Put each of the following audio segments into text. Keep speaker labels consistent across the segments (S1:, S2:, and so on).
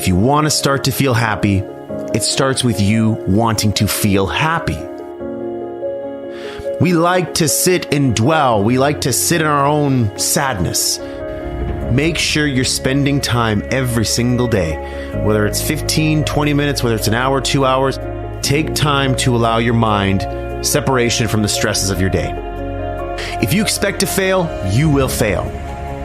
S1: If you want to start to feel happy, it starts with you wanting to feel happy. We like to sit and dwell. We like to sit in our own sadness. Make sure you're spending time every single day, whether it's 15, 20 minutes, whether it's an hour, 2 hours. Take time to allow your mind separation from the stresses of your day. If you expect to fail, you will fail.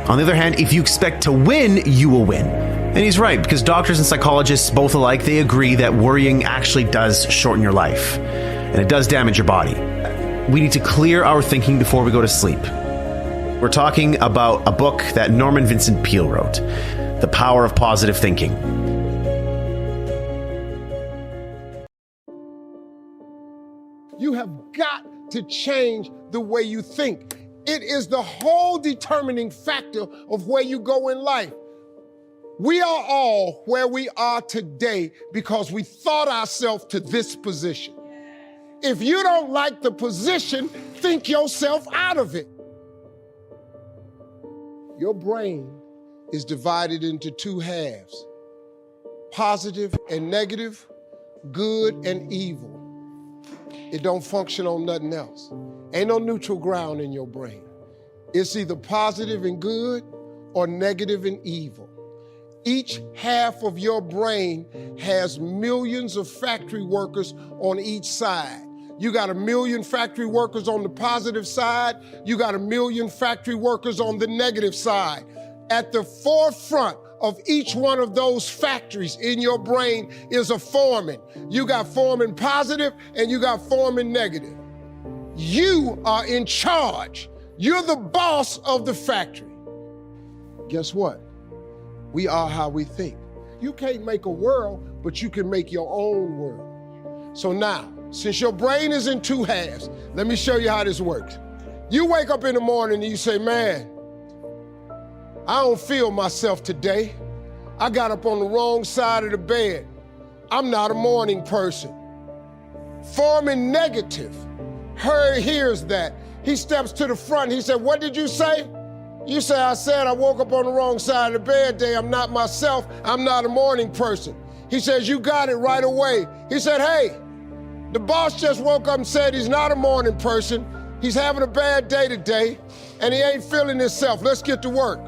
S1: On the other hand, if you expect to win, you will win. And he's right, because doctors and psychologists both alike, they agree that worrying actually does shorten your life, and it does damage your body. We need to clear our thinking before we go to sleep. We're talking about a book that Norman Vincent Peale wrote, The Power of Positive Thinking.
S2: You have got to change the way you think. It is the whole determining factor of where you go in life. We are all where we are today because we thought ourselves to this position. If you don't like the position, think yourself out of it. Your brain is divided into two halves, positive and negative, good and evil. It don't function on nothing else. Ain't no neutral ground in your brain. It's either positive and good or negative and evil. Each half of your brain has millions of factory workers on each side. You got 1 million factory workers on the positive side. You got 1 million factory workers on the negative side. At the forefront of each one of those factories in your brain is a foreman. You got foreman positive and you got foreman negative. You are in charge. You're the boss of the factory. Guess what? We are how we think. You can't make a world, but you can make your own world. So now, since your brain is in two halves, let me show you how this works. You wake up in the morning and you say, man, I don't feel myself today. I got up on the wrong side of the bed. I'm not a morning person. Foreman negative hears that. He steps to the front. He said, what did you say? You say, I said I woke up on the wrong side of the bed today. I'm not myself. I'm not a morning person. He says, you got it right away. He said, hey, the boss just woke up and said he's not a morning person. He's having a bad day today, and he ain't feeling himself. Let's get to work.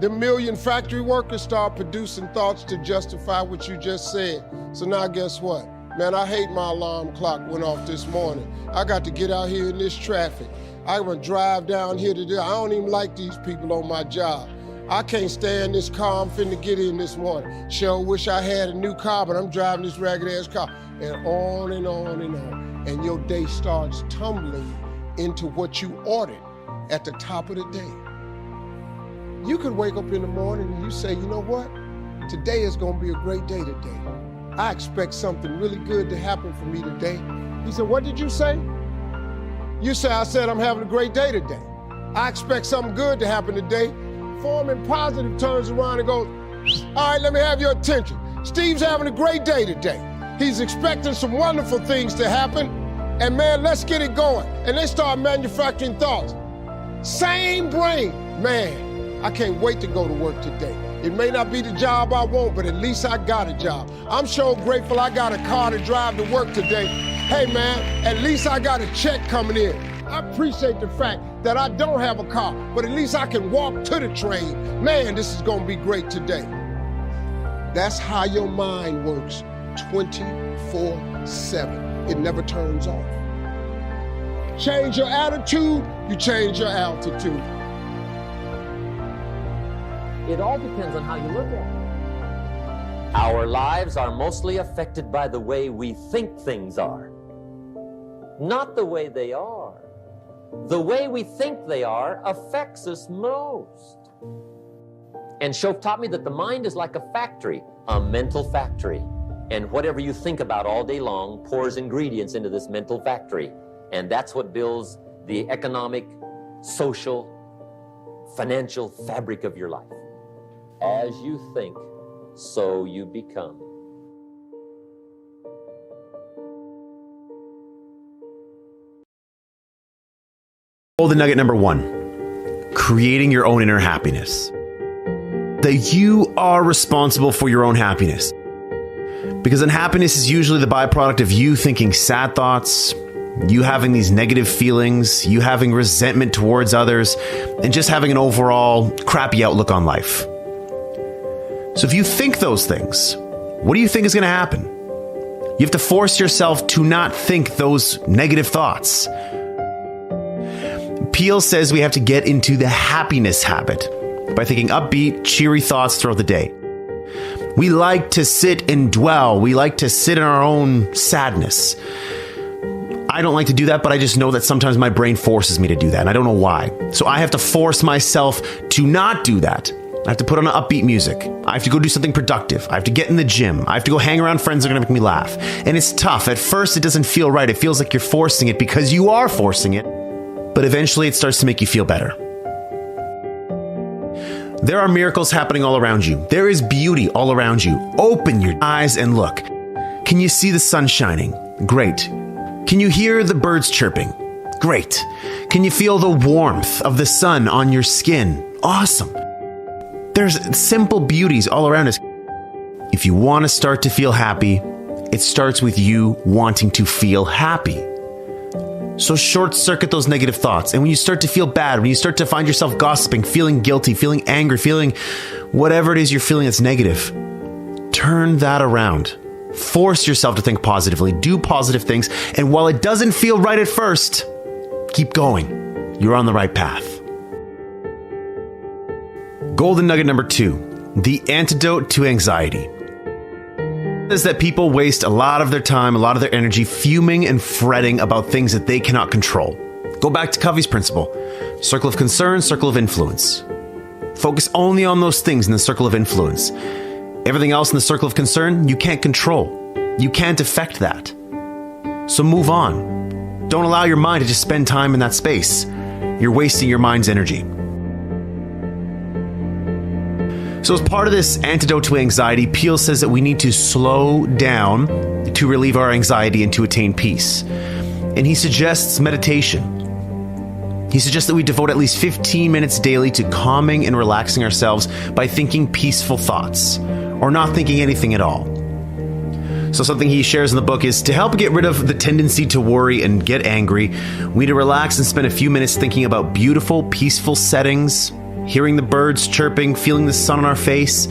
S2: The 1 million factory workers start producing thoughts to justify what you just said. So now guess what? Man, I hate my alarm clock went off this morning. I got to get out here in this traffic. I'm gonna drive down here today. I don't even like these people on my job. I can't stand this car I'm finna get in this morning. Sure wish I had a new car, but I'm driving this raggedy ass car. And on and on and on. And your day starts tumbling into what you ordered at the top of the day. You could wake up in the morning and you say, you know what? Today is gonna be a great day today. I expect something really good to happen for me today. He said, what did you say? You say, I said I'm having a great day today. I expect something good to happen today. Foreman positive turns around and goes, all right, let me have your attention. Steve's having a great day today. He's expecting some wonderful things to happen. And man, let's get it going. And they start manufacturing thoughts. Same brain. Man, I can't wait to go to work today. It may not be the job I want, but at least I got a job. I'm so grateful I got a car to drive to work today. Hey man, at least I got a check coming in. I appreciate the fact that I don't have a car, but at least I can walk to the train. Man, this is gonna be great today. That's how your mind works 24/7. It never turns off. Change your attitude, you change your altitude.
S3: It all depends on how you look at it. Our lives are mostly affected by the way we think things are, not the way they are. The way we think they are affects us most. And Shoaff taught me that the mind is like a factory, a mental factory. And whatever you think about all day long pours ingredients into this mental factory. And that's what builds the economic, social, financial fabric of your life. As you think, so you become.
S1: Golden nugget number 1, creating your own inner happiness. that you are responsible for your own happiness. Because unhappiness is usually the byproduct of you thinking sad thoughts, you having these negative feelings, you having resentment towards others, and just having an overall crappy outlook on life. So if you think those things, what do you think is going to happen? You have to force yourself to not think those negative thoughts. Peele says we have to get into the happiness habit by thinking upbeat, cheery thoughts throughout the day. We like to sit and dwell. We like to sit in our own sadness. I don't like to do that, but I just know that sometimes my brain forces me to do that, and I don't know why. So I have to force myself to not do that. I have to put on upbeat music. I have to go do something productive. I have to get in the gym. I have to go hang around friends that are going to make me laugh. And it's tough. At first, it doesn't feel right. It feels like you're forcing it because you are forcing it. But eventually, it starts to make you feel better. There are miracles happening all around you. There is beauty all around you. Open your eyes and look. Can you see the sun shining? Great. Can you hear the birds chirping? Great. Can you feel the warmth of the sun on your skin? Awesome. There's simple beauties all around us. If you want to start to feel happy, it starts with you wanting to feel happy. So short circuit those negative thoughts. And when you start to feel bad, when you start to find yourself gossiping, feeling guilty, feeling angry, feeling whatever it is you're feeling that's negative, turn that around. Force yourself to think positively, do positive things. And while it doesn't feel right at first, keep going. You're on the right path. Golden nugget number 2, the antidote to anxiety. Is that people waste a lot of their time, a lot of their energy fuming and fretting about things that they cannot control. Go back to Covey's principle. Circle of concern, circle of influence. Focus only on those things in the circle of influence. Everything else in the circle of concern, you can't control. You can't affect that. So move on. Don't allow your mind to just spend time in that space. You're wasting your mind's energy. So as part of this antidote to anxiety, Peele says that we need to slow down to relieve our anxiety and to attain peace. And he suggests meditation. He suggests that we devote at least 15 minutes daily to calming and relaxing ourselves by thinking peaceful thoughts, or not thinking anything at all. So something he shares in the book is to help get rid of the tendency to worry and get angry, we need to relax and spend a few minutes thinking about beautiful, peaceful settings, hearing the birds chirping, feeling the sun on our face,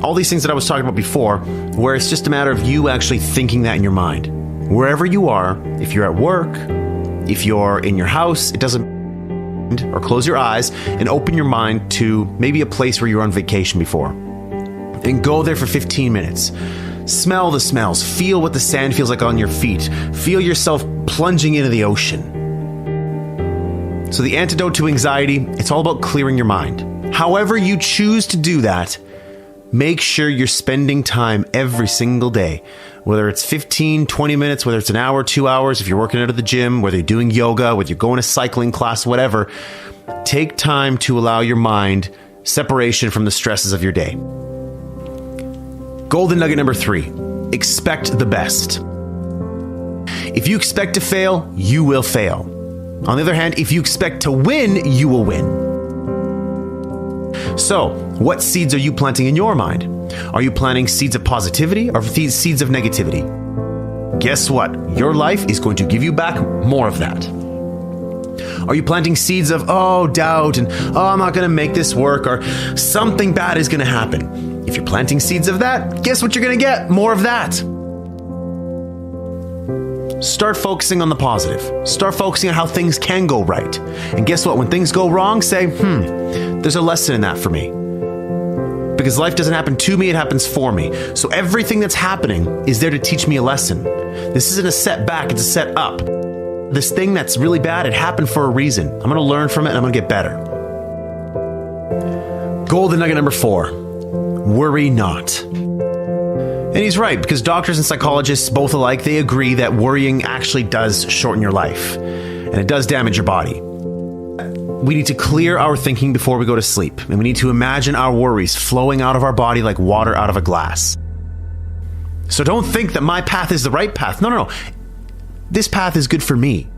S1: all these things that I was talking about before, where it's just a matter of you actually thinking that in your mind. Wherever you are, if you're at work, if you're in your house, it doesn't, or close your eyes and open your mind to maybe a place where you were on vacation before. And go there for 15 minutes. Smell the smells, feel what the sand feels like on your feet, feel yourself plunging into the ocean. So the antidote to anxiety, it's all about clearing your mind. However you choose to do that, make sure you're spending time every single day. Whether it's 15, 20 minutes, whether it's an hour, 2 hours, if you're working out at the gym, whether you're doing yoga, whether you're going to cycling class, whatever, take time to allow your mind separation from the stresses of your day. Golden nugget number 3, expect the best. If you expect to fail, you will fail. On the other hand, if you expect to win, you will win. So, what seeds are you planting in your mind? Are you planting seeds of positivity or seeds of negativity? Guess what? Your life is going to give you back more of that. Are you planting seeds of, doubt and, I'm not going to make this work, or something bad is going to happen? If you're planting seeds of that, guess what you're going to get? More of that. Start focusing on the positive. Start focusing on how things can go right. And guess what? When things go wrong, say, there's a lesson in that for me. Because life doesn't happen to me, it happens for me. So everything that's happening is there to teach me a lesson. This isn't a setback, it's a set up. This thing that's really bad, it happened for a reason. I'm going to learn from it and I'm going to get better. Golden nugget number 4, worry not. And he's right, because doctors and psychologists, both alike, they agree that worrying actually does shorten your life. And it does damage your body. We need to clear our thinking before we go to sleep. And we need to imagine our worries flowing out of our body like water out of a glass. So don't think that my path is the right path. No. This path is good for me.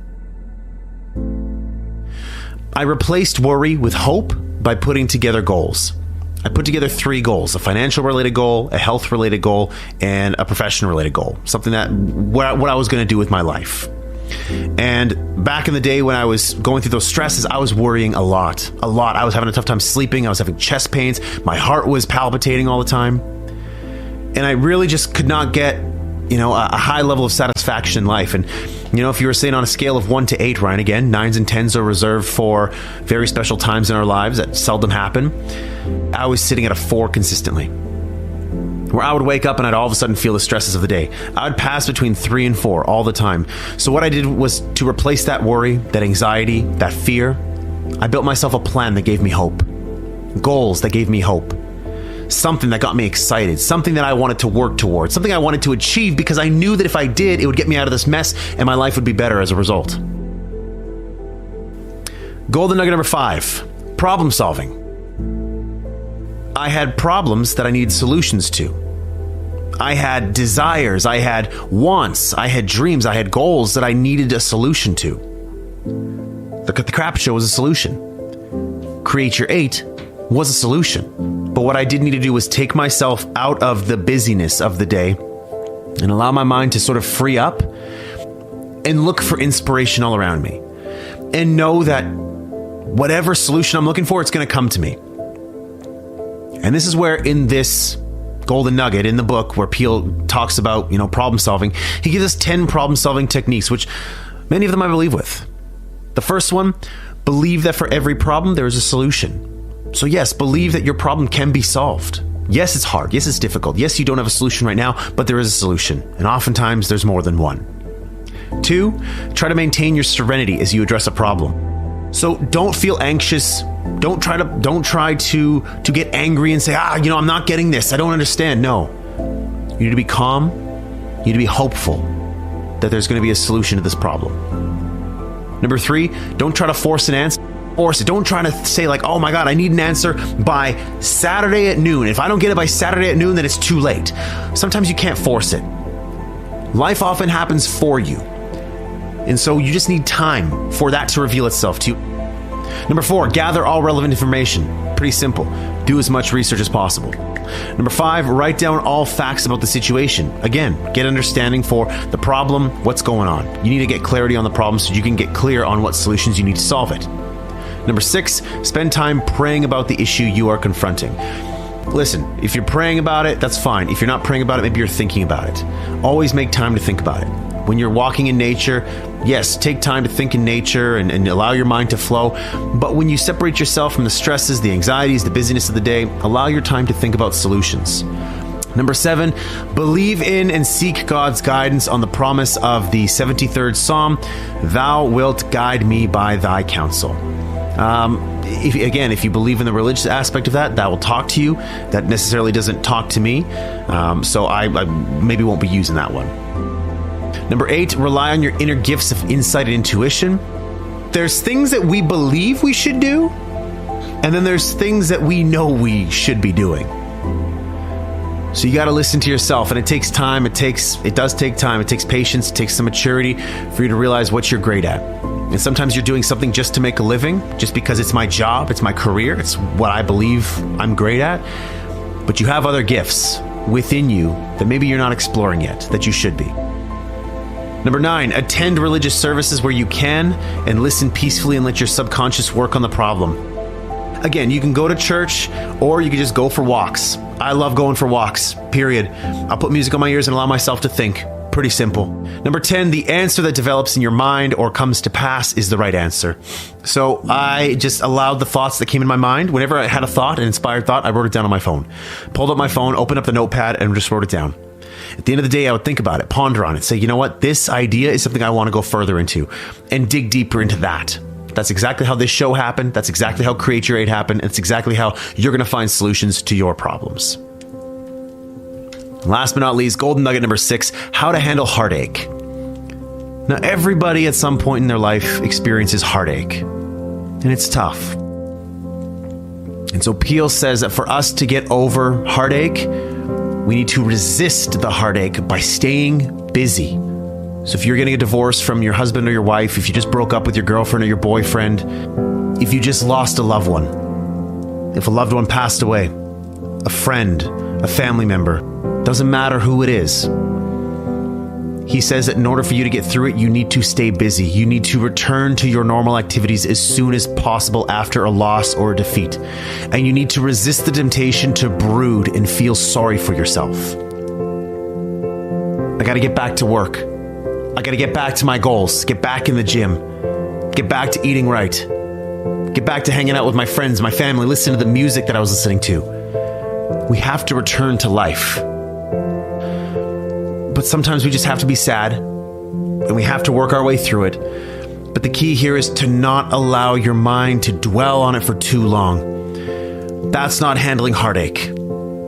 S1: I replaced worry with hope by putting together goals. I put together 3 goals: a financial related goal, a health related goal, and a professional related goal. Something that what I was going to do with my life. And back in the day when I was going through those stresses, I was worrying a lot. I was having a tough time sleeping. I was having chest pains. My heart was palpitating all the time. And I really just could not get, a high level of satisfaction in life. And, if you were saying on a scale of 1 to 8, Ryan, again, 9s and 10s are reserved for very special times in our lives that seldom happen. I was sitting at a 4 consistently, where I would wake up and I'd all of a sudden feel the stresses of the day. I would pass between 3 and 4 all the time. So what I did was to replace that worry, that anxiety, that fear, I built myself a plan that gave me hope. Goals that gave me hope. Something that got me excited. Something that I wanted to work towards. Something I wanted to achieve because I knew that if I did, it would get me out of this mess and my life would be better as a result. Golden nugget number 5, problem solving. I had problems that I needed solutions to. I had desires, I had wants, I had dreams, I had goals that I needed a solution to. The crap show was a solution. Create Your 8 was a solution. But what I did need to do was take myself out of the busyness of the day and allow my mind to sort of free up and look for inspiration all around me. And know that whatever solution I'm looking for, it's going to come to me. And this is where in this golden nugget in the book where Peele talks about, problem solving, he gives us 10 problem solving techniques, which many of them I believe with. The first one, believe that for every problem, there is a solution. So yes, believe that your problem can be solved. Yes, it's hard. Yes, it's difficult. Yes, you don't have a solution right now, but there is a solution. And oftentimes there's more than one. 2, try to maintain your serenity as you address a problem. So don't feel anxious. Don't try to get angry and say, I'm not getting this. I don't understand. No. You need to be calm. You need to be hopeful that there's going to be a solution to this problem. Number 3, don't try to force an answer. Don't try to say oh my God, I need an answer by Saturday at noon. If I don't get it by Saturday at noon, then it's too late. Sometimes you can't force it. Life often happens for you. And so you just need time for that to reveal itself to you. Number 4, gather all relevant information. Pretty simple. Do as much research as possible. Number 5, write down all facts about the situation. Again, get understanding for the problem, what's going on. You need to get clarity on the problem so you can get clear on what solutions you need to solve it. Number 6, spend time praying about the issue you are confronting. Listen, if you're praying about it, that's fine. If you're not praying about it, maybe you're thinking about it. Always make time to think about it. When you're walking in nature, yes, take time to think in nature and allow your mind to flow. But when you separate yourself from the stresses, the anxieties, the busyness of the day, allow your time to think about solutions. Number 7, believe in and seek God's guidance on the promise of the 73rd Psalm, "Thou wilt guide me by thy counsel." If you believe in the religious aspect of that will talk to you. That necessarily doesn't talk to me. So I maybe won't be using that one. Number 8, rely on your inner gifts of insight and intuition. There's things that we believe we should do, and then there's things that we know we should be doing. So you got to listen to yourself, and it takes time. It does take time. It takes patience. It takes some maturity for you to realize what you're great at. And sometimes you're doing something just to make a living, just because it's my job, it's my career, it's what I believe I'm great at. But you have other gifts within you that maybe you're not exploring yet, that you should be. Number 9, attend religious services where you can and listen peacefully and let your subconscious work on the problem. Again, you can go to church or you can just go for walks. I love going for walks, period. I'll put music on my ears and allow myself to think. Pretty simple. Number 10, the answer that develops in your mind or comes to pass is the right answer. So I just allowed the thoughts that came in my mind. Whenever I had a thought, an inspired thought, I wrote it down on my phone. Pulled up my phone, opened up the notepad, and just wrote it down. At the end of the day, I would think about it, ponder on it, say, you know what, this idea is something I want to go further into and dig deeper into that. That's exactly how this show happened. That's exactly how Create Your 8 happened. It's exactly how you're going to find solutions to your problems. Last but not least, golden nugget number 6, how to handle heartache. Now, everybody at some point in their life experiences heartache, and it's tough. And so Peele says that for us to get over heartache, we need to resist the heartache by staying busy. So if you're getting a divorce from your husband or your wife, if you just broke up with your girlfriend or your boyfriend, if you just lost a loved one, if a loved one passed away, a friend, a family member, doesn't matter who it is. He says that in order for you to get through it, you need to stay busy. You need to return to your normal activities as soon as possible after a loss or a defeat. And you need to resist the temptation to brood and feel sorry for yourself. I gotta get back to work. I gotta get back to my goals, get back in the gym, get back to eating right, get back to hanging out with my friends, my family, listen to the music that I was listening to. We have to return to life. But sometimes we just have to be sad, and we have to work our way through it. But the key here is to not allow your mind to dwell on it for too long. That's not handling heartache.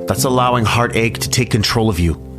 S1: That's allowing heartache to take control of you.